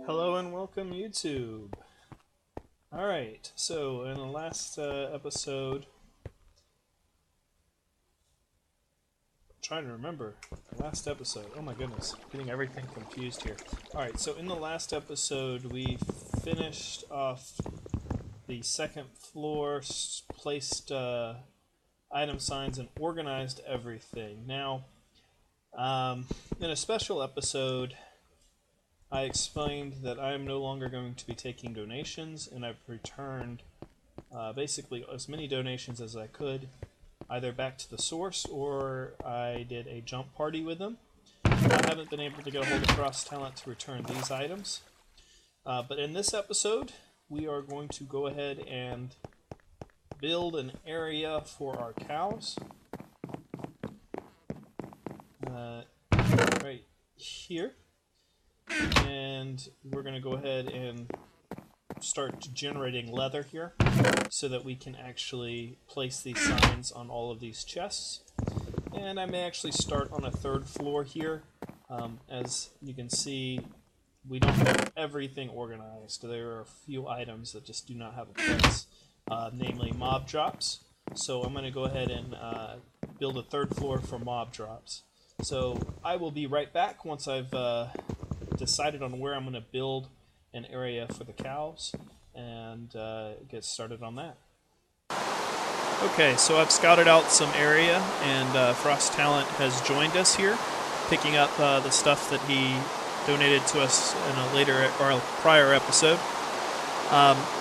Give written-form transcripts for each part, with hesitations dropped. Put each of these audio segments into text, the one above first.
Hello and welcome, YouTube. Alright, so in the last episode, I'm trying to remember the last episode. Oh my goodness, getting everything confused here. Alright, so in the last episode, we finished off the second floor, placed item signs, and organized everything. Now, in a special episode, I explained that I am no longer going to be taking donations, and I've returned basically as many donations as I could, either back to the source or I did a jump party with them. I haven't been able to get a hold of Frost Talent to return these items, but in this episode we are going to go ahead and build an area for our cows right here. And we're going to go ahead and start generating leather here so that we can actually place these signs on all of these chests. And I may actually start on a third floor here. As you can see, we don't have everything organized. There are a few items that just do not have a place, namely mob drops. So I'm going to go ahead and build a third floor for mob drops. So I will be right back once I've decided on where I'm going to build an area for the cows and get started on that. Okay, so I've scouted out some area, and Frost Talent has joined us here, picking up the stuff that he donated to us in a later or a prior episode.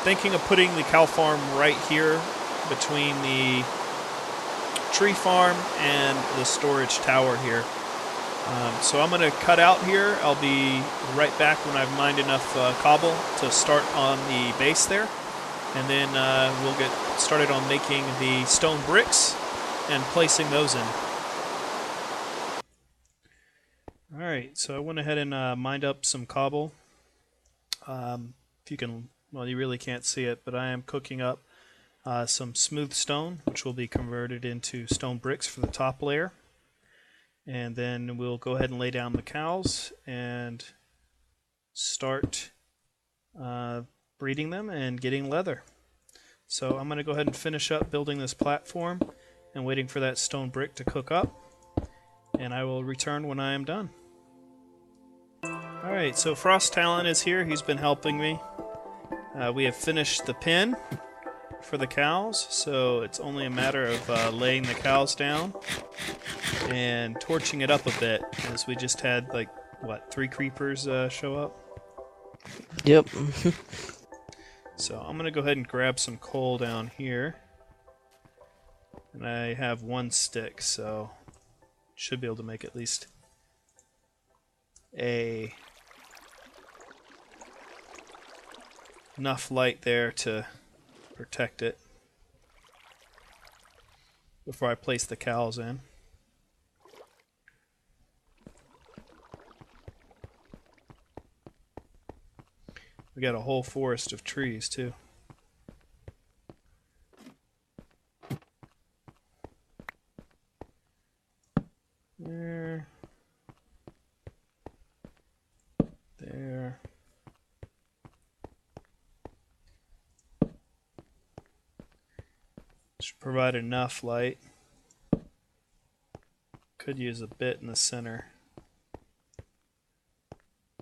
Thinking of putting the cow farm right here between the tree farm and the storage tower here. So I'm going to cut out here. I'll be right back when I've mined enough cobble to start on the base there. And then we'll get started on making the stone bricks and placing those in. Alright, so I went ahead and mined up some cobble. If you can, well, you really can't see it, but I am cooking up some smooth stone, which will be converted into stone bricks for the top layer. And then we'll go ahead and lay down the cows and start breeding them and getting leather. So I'm going to go ahead and finish up building this platform and waiting for that stone brick to cook up. And I will return when I am done. Alright, so Frost Talent is here. He's been helping me. We have finished the pen for the cows, so it's only a matter of laying the cows down and torching it up a bit, as we just had, like, what, 3 creepers show up? Yep. So I'm going to go ahead and grab some coal down here. And I have 1 stick, so should be able to make at least enough light there to protect it before I place the cows in. We got a whole forest of trees too. There. There. Should provide enough light. Could use a bit in the center.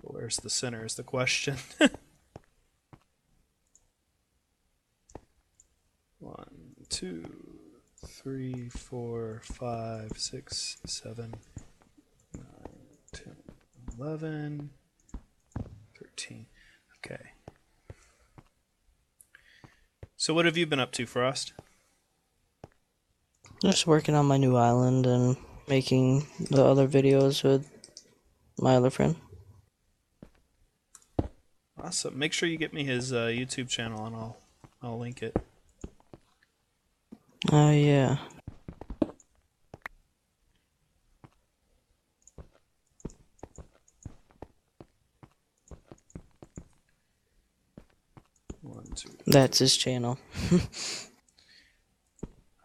But where's the center is the question. 1, 2, 3, 4, 5, 6, 7, 9, 10, 11, 13. Okay. So what have you been up to, Frost? Just working on my new island and making the other videos with my other friend. Awesome. Make sure you get me his YouTube channel, and I'll link it. Oh, yeah. One, two. That's his channel.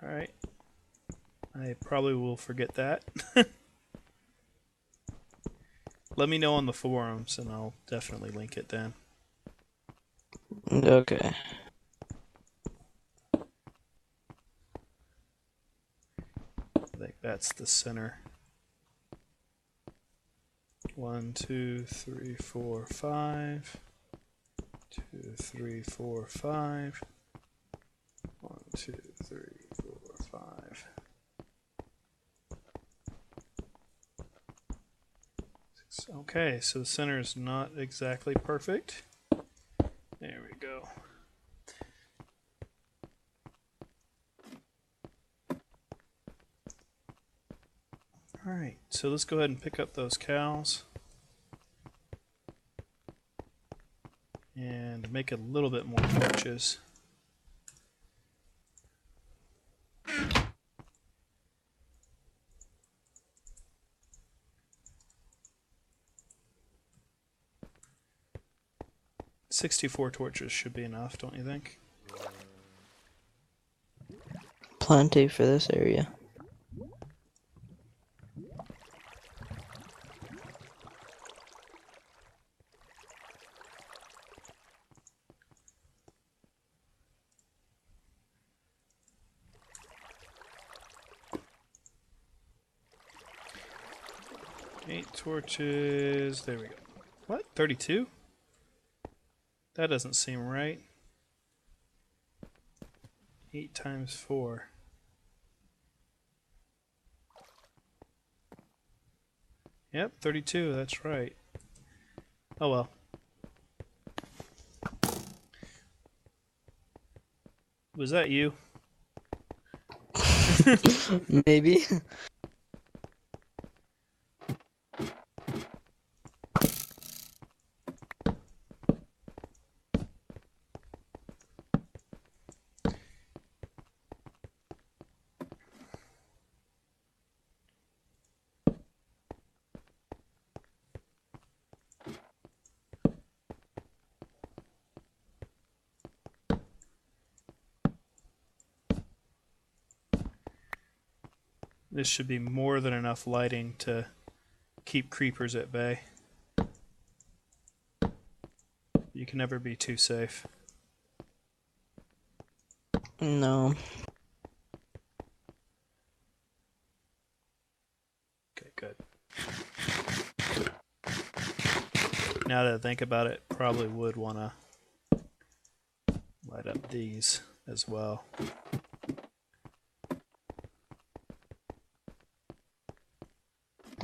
Alright. I probably will forget that. Let me know on the forums, and I'll definitely link it then. Okay. I think that's the center. 1, 2, 3, 4, 5. 2, 3, 4, 5. 1, 2, 3, 4, 5. 6. Okay, so the center is not exactly perfect. There we go. Alright, so let's go ahead and pick up those cows. And make a little bit more torches. $64 torches should be enough, don't you think? Plenty for this area. Eight torches. There we go. What? 32? That doesn't seem right. 8 times 4. Yep, 32. That's right. Oh well. Was that you? Maybe. This should be more than enough lighting to keep creepers at bay. You can never be too safe. No. Okay, good. Now that I think about it, probably would want to light up these as well.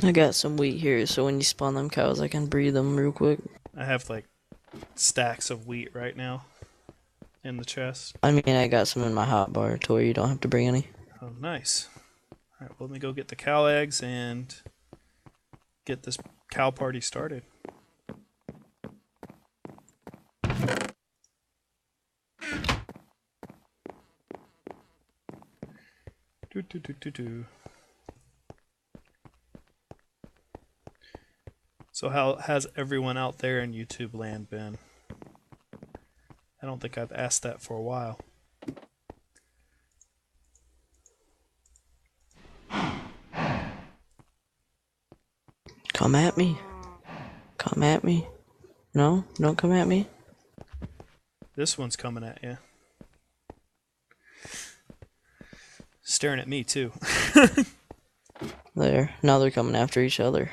I got some wheat here, so when you spawn them cows, I can breed them real quick. I have like stacks of wheat right now in the chest. I mean, I got some in my hotbar to where you don't have to bring any. Oh, nice. All right, well, let me go get the cow eggs and get this cow party started. So how has everyone out there in YouTube land been? I don't think I've asked that for a while. Come at me. Come at me. No? Don't come at me. This one's coming at you. Staring at me too. There. Now they're coming after each other.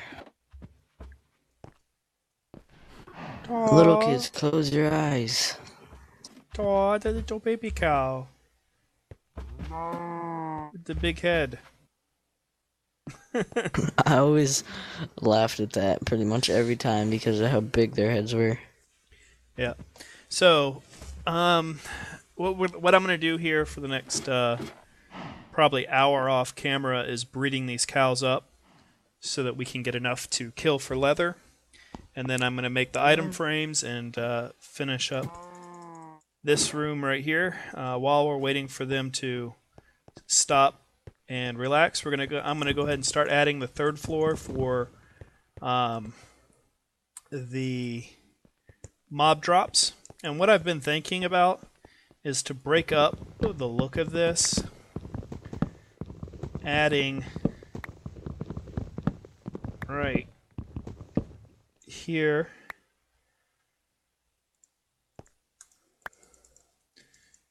Little kids, close your eyes. Oh, the little baby cow. With the big head. I always laughed at that pretty much every time because of how big their heads were. Yeah. So, what I'm going to do here for the next probably hour off camera is breeding these cows up so that we can get enough to kill for leather. And then I'm going to make the item frames and finish up this room right here. While we're waiting for them to stop and relax, I'm going to go ahead and start adding the third floor for the mob drops. And what I've been thinking about is to break up the look of this, adding right here.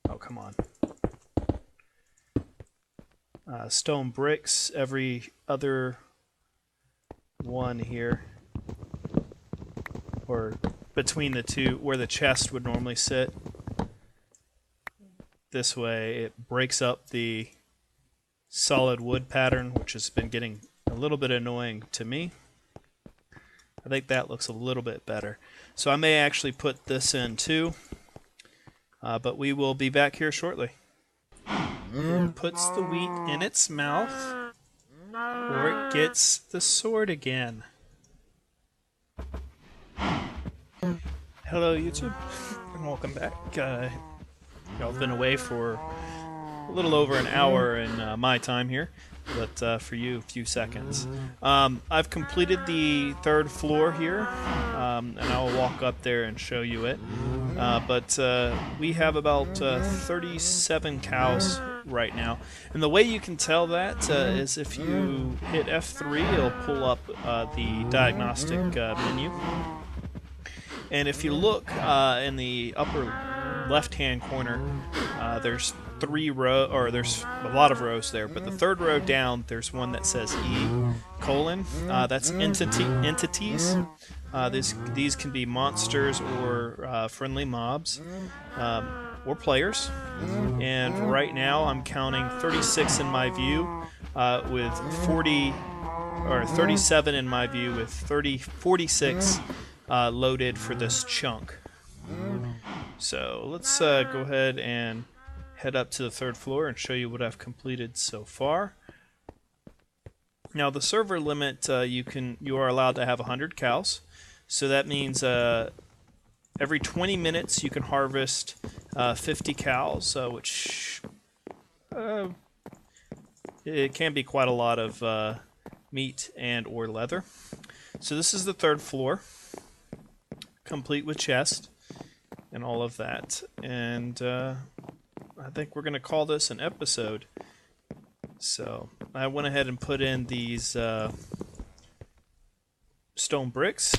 Oh, come on. Stone bricks, every other one here. Or between the two, where the chest would normally sit. This way it breaks up the solid wood pattern, which has been getting a little bit annoying to me. I think that looks a little bit better. So I may actually put this in too, but we will be back here shortly. It puts the wheat in its mouth, or it gets the sword again. Hello YouTube, and welcome back. Y'all have been away for a little over an hour in my time here, but for you, a few seconds. I've completed the third floor here, and I'll walk up there and show you it. But we have about 37 cows right now, and the way you can tell that is if you hit F3, it'll pull up the diagnostic menu. And if you look in the upper left-hand corner, there's there's a lot of rows there, but the third row down, there's one that says E:, that's entities. These can be monsters or friendly mobs, or players. And right now I'm counting 36 in my view, with 37 in my view, with 46 loaded for this chunk. So let's go ahead and head up to the third floor and show you what I've completed so far. Now the server limit, you are allowed to have 100 cows, so that means every 20 minutes you can harvest 50 cows, which it can be quite a lot of meat and or leather. So this is the third floor, complete with chest and all of that, and I think we're going to call this an episode. So I went ahead and put in these stone bricks,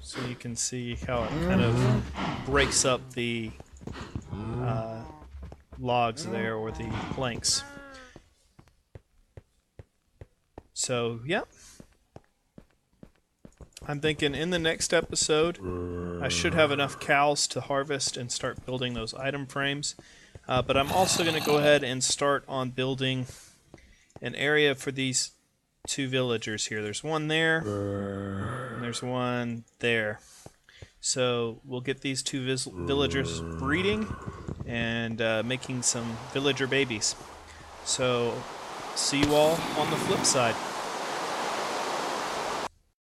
so you can see how it kind of breaks up the logs there, or the planks. So yeah, I'm thinking in the next episode I should have enough cows to harvest and start building those item frames. But I'm also going to go ahead and start on building an area for these two villagers here. There's one there, and there's one there. So we'll get these two villagers breeding and making some villager babies. So see you all on the flip side.